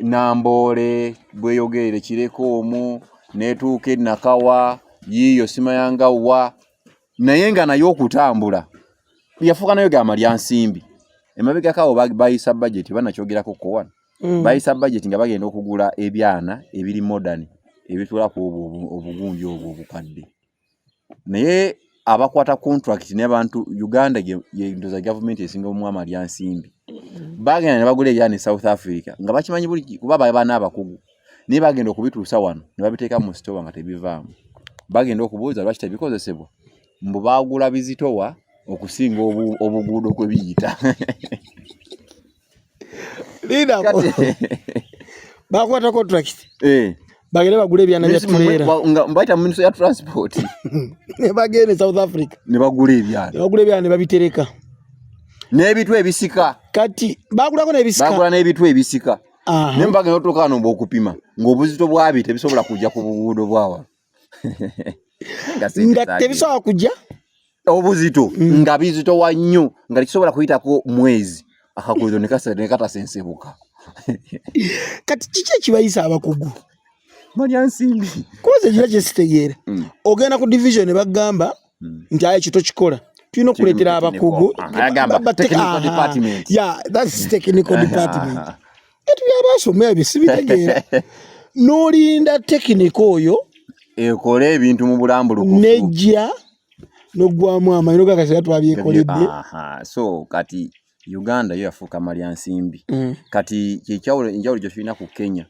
Namboole bweyogerere kireko omwo neetuuka e Nakawa yiyo simayanga naye nga nayo okutambula yafuuka nayo gama lya nsimbi. Emabega kawo bayisa budget banakyogerako ko bayisa budget nga bagenda okugula ebyana ebiri modern ebitulako obugunji obukadde. Naye abakwata contract n'abantu Uganda ye ndoza government esinga omwama lya nsimbi bagenda ne bagula ebyana South Africa nga bakimanyi buli kuba bana abakugu ne bagenda okubituusa wano ne babiteeka mu store nga tebivaamu. Bagenda okubuuza lwaki tebikozesebwa mbu baagula bizitowa okusinga obuguudo kwe biyita. Lida bakwata contract bagenda bagula ebyana bya trailer nga mbaita ministry ya transport ne bagenda South Africa ne bagula ebyana ne babitereka n'ebitwe ebisika. Kati bagula n'ebitwe ebisika ne mbagenda otuuka nomba okupima ng'obuzito bwabi tebisobola kujja ku buguudo bwawa nga tebisobola kujja obuzito nga bizitowa nnyo nga tekisobola kuyitako mwezi akaguudo ne katasensebuka. Kati kiki ekibayisa abakugu malya nsimbi koze gira kyesitegeera ogenda ku division ne bagamba nti aye kito kikola tulina okuleetera abakugu technical department. Yeah, that's technical department. Etu byabasoma ebyo sibitegeera n'olinda technical oyo ekola ebintu mu bulambulukufu nejja n'ogwamu amayiro gakasera twabyekoledde. So kati Uganda yo yafuuka malya nsimbi. Kati enjawulo gye tulina ku Kenya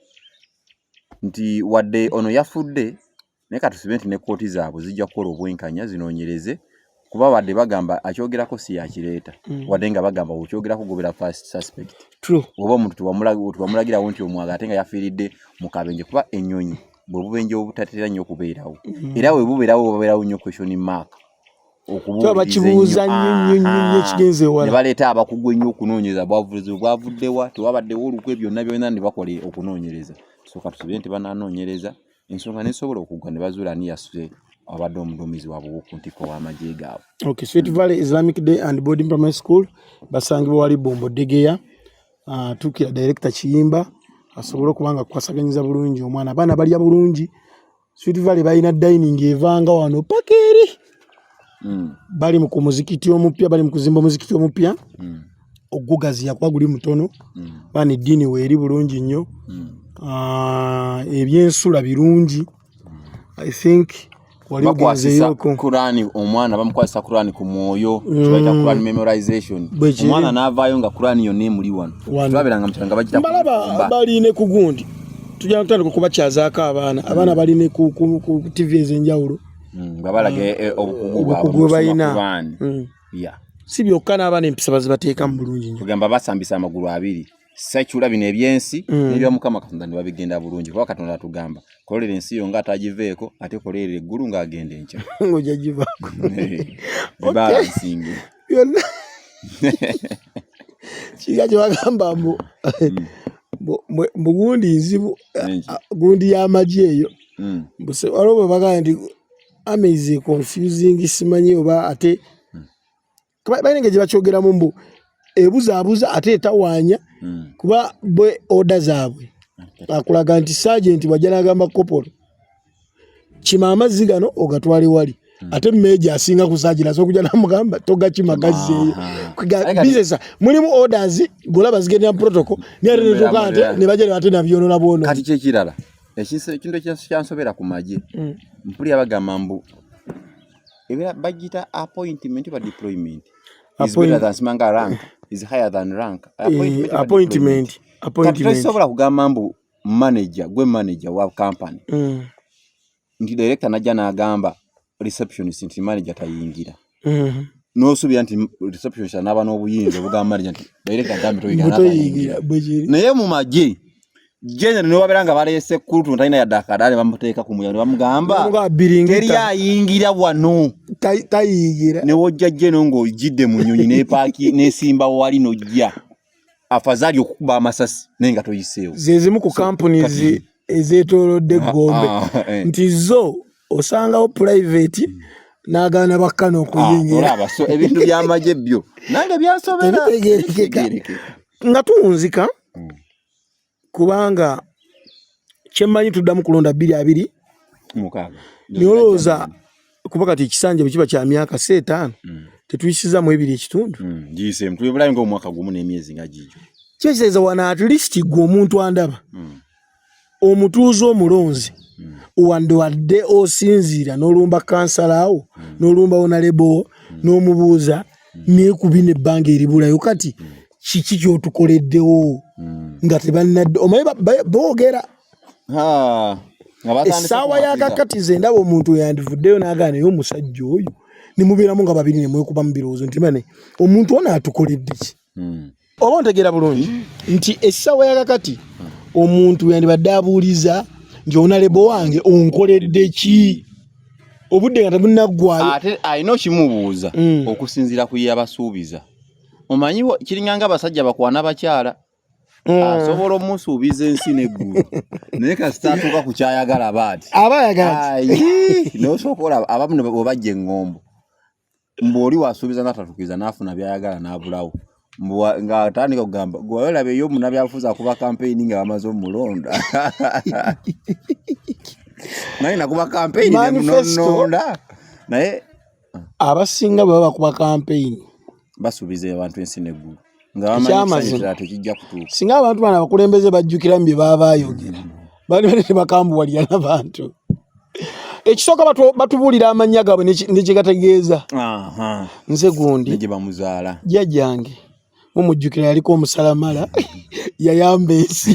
nti wadde ono yafudde naye katusibe nti ne kooti zaabwe zijja kukola obwenkanya zinoonyereze kuba wadde bagamba akyogerako si yakireeta wadde nga bagamba okyogerako gobera first suspect. True. Oba omuntu tubamulagirawo nti omwaga ate nga yafiiridde mu kabenje kuba ennyonyi bwe bubenje obutatera nnyo okubeerawo era we bubeerawo nnyo question mark okubuuza nnyo ekigenze wala ne baleeta abakugu ennyo okunoonyereza bwavuddewa tewabaddewo olukwe byonna byonna ne bakole okunoonyereza. So katusibe nti bananoonyereza ensonga nesobola okuggwa ne bazuula ani yasuse abadde omuduumizi waabwe ku ntiko w'amagye gaabwe. Okay, Sweet Valley Islamic Day and Boarding Primary School basangibwa wali Bombo Degeya tukira director Kiyimba asobole okubanga kukasaganyiza bulungi omwana abaana balya bulungi. Sweet Valley balina dining evanga wano pakeri bali mu kumuzikiti omupya bali mu kuzimba omuzikiti omupya ogugaziya kwa guli mutono bani dini weeri bulungi nnyo ebyensula birungi. I think wali bakwasisa Qur'ani omwana bamukwasisa Qur'ani ku mwoyo tubaita Qur'an memorization omwana n'avaayo nga Qur'ani yonna emuli wano twaberanga mutanga bagita balaba bali ne kugundi tujja kutandika okubakyazaako abaana bali ne ku TV ez'enjawulo babalage obukugu balina si byokka n'abaana empisa bazibateekamu bulungi nnyo kugamba basambisa amagulu abiri sekyula bino ebyensi n'ebya Mukama Katonda ne babigenda bulungi kuba Katonda atugamba kolera ensi yo ng'atagiveeko ate kolera eggulu ng'agenda enkya ng'ojja givaako bibalansingi byonna kiga kye bagamba mbu gundi nzibu gundi y'amagi eyo waliwo bwe bagamba nti amazing confusing simanyi oba ate balina engeri gye bakyogeramu mbu ebuzaabuza ate etawaanya kuba bwe oda zaabwe akulaga nti sergeant bw'ajja n'agamba kopolo kima amazzi gano ogatwale wali ate meja asinga ku sergeant asobola okujja n'amugamba togakima gazzeeyo business mulimu orders golaba zigenda protocol ne bajja ne bate nabyonoona bwono kati kyekirala ekintu ekyansobera ku magye mpulira bagamba mbu bagita appointment ba deployment is better than smanga rank is higher than rank appointment katisobola kugamba mbu manager wa company nti director najja n'agamba receptionist nti manager tayingira n'osuubira nti receptionist n'aba n'obuyinza obugamba manager nti director agambe toyingira naye mu magye general ne waberanga balese kutu ntalina ya dakadale bamuteeka ku muyano bamugamba teri ayingira wano tayingira ne wojja jeno ngo ojidde mu nyonyi ne paaki ne simba wali nojja afazali okukuba amasasi nenga toyiseewo zezimu ku companies ezetolodde Gombe nti zo osangawo private n'agaana bakkana okuyingira olaba so ebintu by'amagye byo nange byansobera nga tuwunzika kubanga kyemmanyi tuddamu kulonda 2 niolowooza kuba kati ekisanja bwe kiba kya myaka 5 tetuyisizamu 2 ekitundu gisemu tuyibulayo ng'omwaka gumu n'emyezi nga gigyo kyekitegeeza wano at least gwe omuntu andaba omutuuze omulonzi wadde osinziira n'olumba kansalawo n'olumba wonalebo n'omubuuza neekubi nebbanga eribulayo kati kiki kyotukoleddewo nga tebannadde omanyi boogera essaawa yakakati ze ndaba omuntu yandivuddeyo n'agaa naye omusajja oyo ne mubeeramu nga babiri ne mwekubamu birowoozo nti mane omuntu ono atukoledde ki oba ontegeera bulungi nti essaawa yakakati omuntu yandibadde abuuliza nti onalebo wange onkoledde ki obudde nga tebunaggwayo ate alina okimubuuza okusinziira ku yabasuubiza omanyi kiringanga abasajja bakwana bakyala asobola omusuubiza ensi n'eggulu naye kasitatuuka ku kyayagala baati abayagala nosooka abamu bwe bajja eŋŋombo mbw'oli wasuubiza n'atatukiriza n'afuna byayagala n'abulawo ng'atandika okugamba gwe olaba eyo omunabi afuza akuba kampeyini nga bamaze omulonda naye nakuba kampeyini nemunononda naye abasinga bwe baba bakuba kampeyini basuubiza abantu ensi n'eggulu nga bamanyi tekijja kutuuka singa abantu bana abakulembeze bajjukira mu bye baba baayogera bali tebakambuwalira n'abantu ekisooka batubuulira amannya gaabwe ne kye gategeeza nze gundi ne gye bamuzaala jjajjange mumujjukira yaliko omusalamala yayamba ensi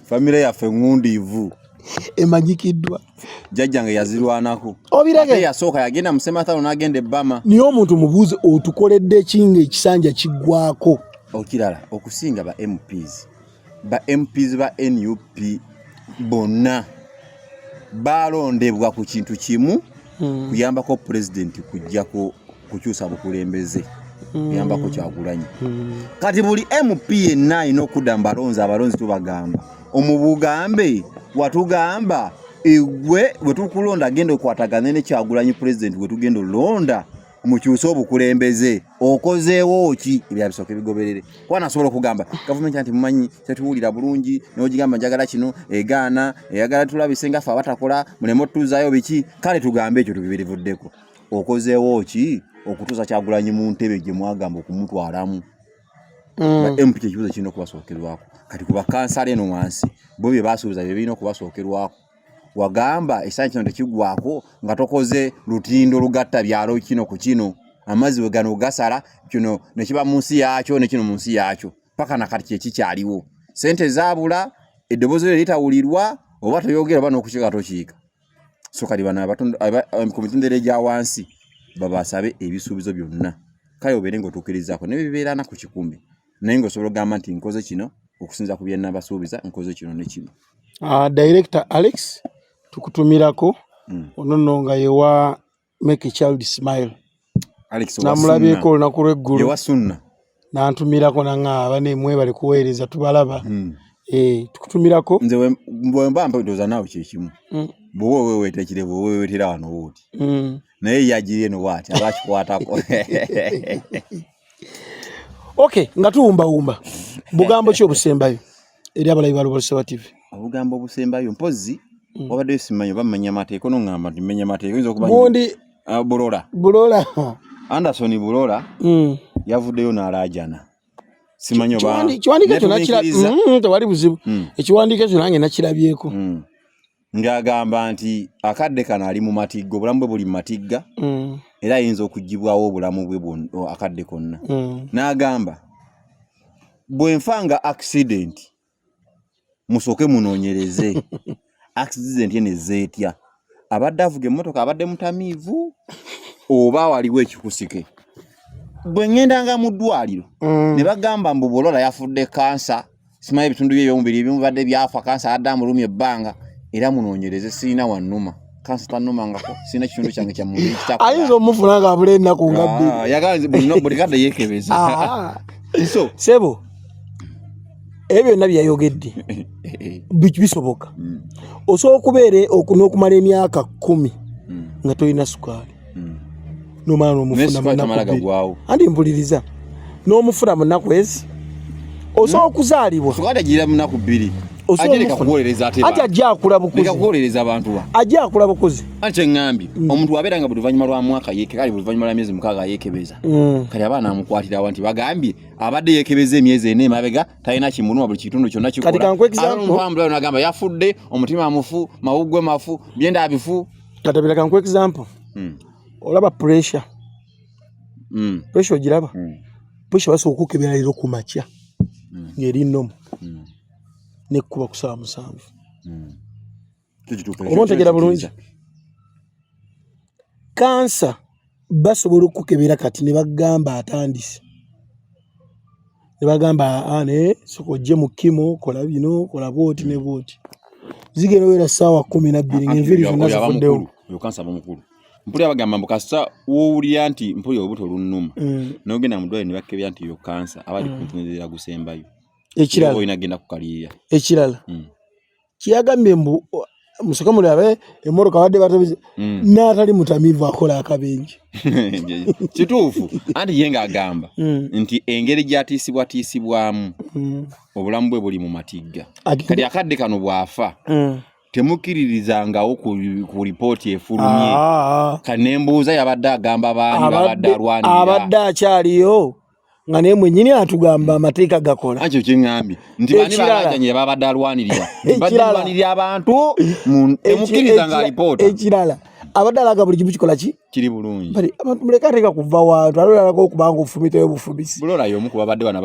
famire yaffe ŋŋundiivu emanyikiddwa jjajjange yazirwanako obirage yasooka yagenda mu Semathalo n'agenda ebbama niye omuntu mubuuze otukoledde kinga ekisanja kiggwako okirala okusinga ba MPs ba NUP bonna balondebwa ku kintu kimu kuyambako pulezidenti kujjako kukyusa bukulembeze kuyambako Kyagulanyi kati buli MP yenna alina okudda mu abalonzi tubagamba omubugambe watugamba egwe bwe tukulonda agenda okwatagana ne Kyagulanyi pulezidenti bwe tugenda olonda mukyusa obukulembeze okozeewo ki ebya bisooka ebigoberere kwana asobola okugamba gavumenti nti mumanyi tetuwulira bulungi n'ogigamba njagala kino egaana eyagala tulabise nga ffe abatakola muleme otutuuzaayo biki kale tugambe ekyo tubibirivuddeko okozeewo ki okutuusa Kyagulanyi mu ntebe gye mwagamba okumutwalamu MP ekibuzo kirina okubasookerwako kati ku bakansala eno wansi bo bye basuubiza bye birina okubasookerwako wagamba essanyu kino tekigwako nga tokoze lutindo lugatta byalo kino ku kino amazzi we gano gasala kino ne kiba mu nsi yaakyo ne kino mu nsi yaakyo paka na kati kye kikyaliwo sente zaabula eddoboozi lyo litawulirwa oba toyogera oba n'okukiika tokiika. So kali bano ku mitendera egya wansi babasabe ebisuubizo byonna kale obeere ng'otuukirizaako ne bibeera na ku 100 naye ng'osobola okugamba nti nkoze kino okusinza ku bye nabasuubiza nkoze kino ne kino. Director Alex tukutumirako ono nno nga yewa Make a Child Smile. Alex namulabyeko olunaku lw'eggulu yewa sunna nantumirako naŋŋaaba nemwe bali kuweereza tubalaba. Tukutumirako nze bwe mba mpooza naawe kyekimu bw'oba weeweeta ekirevu oba weeweetera wano wooti naye yagiri eno bw'ati aba akikwatako. Okay, nga tuwumbawumba bugambo ki obusembayo eri abalabi ba Lubalama TV? Obugambo obusembayo mpozzi wabadde simanyi oba mmenya amateeka n'oŋŋamba nti mmenya amateeka oyinza okuba gundi Bulola Anderson Bulola yavuddeyo n'alaajana. Simanyi oba kiwandiiko ekyo nakirabye tewali buzibu. Ekiwandiiko ekyo nange nakirabyeko ng'agamba nti akadde kano ali mu matigga, obulamu bwe buli mu matigga era ayinza okuggibwawo obulamu bwe akadde konna. N'agamba bwe nfanga accident musooke munoonyereze accident eno ezzeetya, abadde avuga emmotoka abadde mutamiivu oba waliwo ekikusike. Bwe ŋŋendanga mu ddwaliro ne bagamba mbu Bulola yafudde kansa, simanyi ebitundu bye ebyomubiri ebimubadde byafa, kansa yadde amulumya ebbanga, era munoonyereze sirina wannuma. Kansa tannumangako, sirina kitundu kyange kya mubiri kitakula. Ayinza omufuna ng'abula ennaku nga bbiri. Yagala buli kadde yeekebeza. So sebo ebyo byonna byayogedde bisoboka. Osobola okubeera n'okumala emyaka 10 nga tolina sukaali n'omala n'omufuna mu nnaku 2. Andi mpuliriza n'omufuna mu nnaku ezi osobola okuzaalibwa sukaali agira mu nnaku 2 ajja kuwolereza ate ati ajja akula bukozi kuwolereza abantu ba ajja akula bukozi ati ngambye omuntu abeera nga buli luvannyuma lwa mwaka yeeke kale buli luvannyuma lwa myezi 6 yeekebeza kale abaana amukwatira nti bagambye abadde yeekebeza emyezi 4 emabega talina kimuluma buli kitundu kyonna kikola. Kati kankwe example n'agamba yafudde omutima mufu mawuggwe mafu byenda bifu. Katabira kankwe example olaba pressure ogiraba pressure basobola okukebera leero ku makya ng'eri nnomu nekkuba ku 7 oba ontegera bulungi. Kansa basobola okukebera kati ne bagamba atandise ne bagamba soka ojje mu kimo kola bino kola bwoti ne bwoti zigenda wera ssaawa 12 ng'enviiri zonna zifuddewo. Oyo kansa bamukulu mpulira bagamba mbu kasita woowulira nti mpulira obuto lunnuma n'ogenda mu ddwaliro ne bakkebera nti yo kansa abali kuntunulira gusembayo. Ekirala oyinagenda kukalirira ekirala kiyagambye mbu musoka mulabe emmotoka abadde batabize n'atali mutamiivu akola akabenje. Kituufu anti ye ng'agamba nti engeri gy'atiisibwatiisibwamu obulamu bwe buli mu matigga. Kati akadde kano bw'afa temukkiririzangawo ku lipooti efulumye. Kati ne mbuuza yabadde agamba baani babadde alwanirira abadde akyaliyo nga naye mwennyini atugamba amateeka gakola. Akyo kyengambye nti bani balajanye babadde alwanirira alwanirira abantu temukkirizanga alipoota. Ekirala abadde alaga buli kimu kikola kiri bulungi. Bali abantu muleka ateeka kuva wantu alolako okubanga ofumiteyo bufubisi. Bulola y'omu ku babadde bano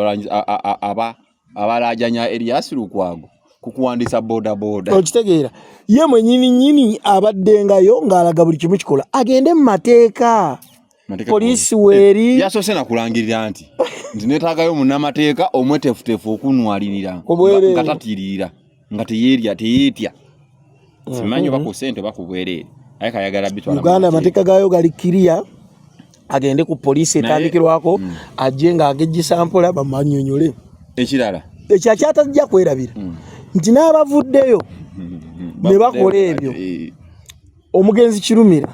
abalajanya Elias Lukwago kukuwandiisa boda. Okitegeera ye mwennyini abaddengayo ng'alaga buli kimu kikola agende mu mateeka. Poliisi weeri yasoose nakulangirira nti neetaagayo munnamateeka omweteefuteefu okunwalirira nga tatiirira nga teyeetya. Simanyi oba ku ssente oba ku bwereere aye kayagala bitwala Uganda amateeka gaayo gali kiriya agende ku poliisi etandikirwako ajje ng'agejjisa mpola bamannyonnyole. Ekirala ekyo kyatajja kwerabira nti n'abavuddeyo ne bakola ebyo omugenzi Kirumira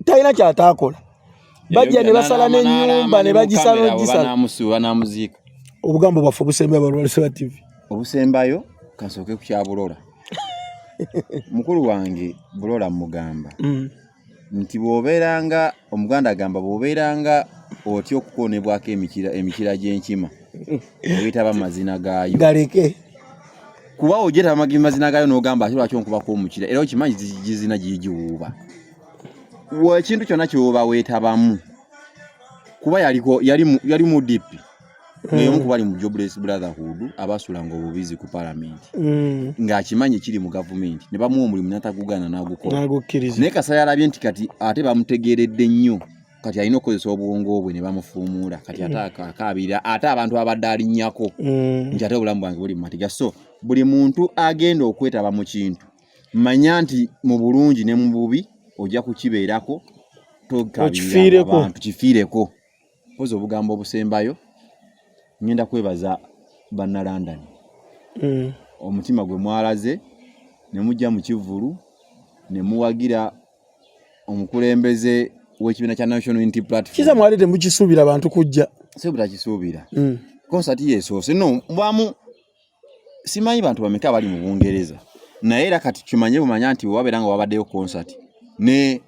talina kyataakola. Bajja ne basala n'ennyumba ne bagisala banamuziika. Obugambo bwaffe obusembayo Lubalama TV. Obusembayo kasooke ku kya Bulola. Mukulu wange Bulola mugamba nti bw'obeeranga Omuganda agamba bw'obeeranga otya okukoonebwako emikira gy'enkima oyitaba mazina gaayo galeke kuba ogyetaba mazina gaayo n'ogamba ati lwaki onkubako omukira era okimanyi gizina gigiwuuba. Ekintu kyonna ky'oba weetabamu kuba yali mu dipi N'omu kubali mu Jobless Brotherhood abasulanga obubizi ku parliament ng'akimanyi kiri mu government ne bamuwa omulimu n'atagugana n'agukola naye Kasaya alabye nti kati ate bamutegeeredde nnyo kati alina okukozesa obwongo bwe ne bamufuumuula kati ate akaabira ate abantu abadde alinnyako nti ate obulamu bwange buli mu matiga. So buli muntu agenda okwetaba mu kintu manya nti mu bulungi ne mu bubi ojja kukibeerako kifiireko poza obugambo obusembayo. Ngenda kwebaza banna London omutima gwe mwalaze ne mujja mu Kivulu ne muwagira omukulembeze w'ekibiina kya National Unity Platform. Kiza mwalete mukisuubira abantu kujja se butakisuubira concert yesoose no mbwamu simanyi bantu bameka bali mu Bungereza naye era kati kimanye bumanya nti wabeera nga wabaddeyo concert ne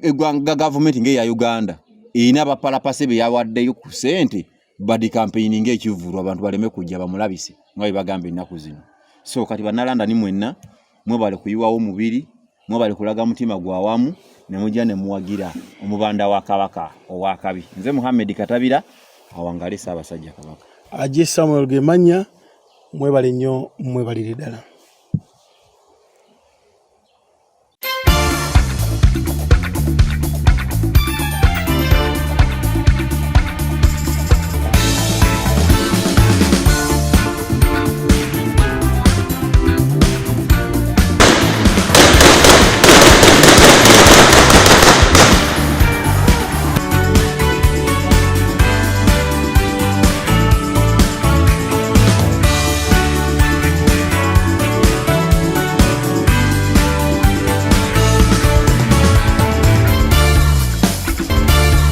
egwanga government ng'eya Uganda erina abapalapase be yawaddeyo ku ssente badi campaign ng'Ekivulu abantu baleme kujja bamulabise nga bwe bagamba ennaku zino. So kati banna London mwenna mwebale kuyiwawo mubiri mwebale kulaga mutima gwa wamu ne mujja ne muwagira omubanda wa Kabaka owakabi. Nze Muhammad Katabira awangale Ssaabasajja Kabaka. Ajje Samuel Gemanya mwebale nnyo mwebalire ddala.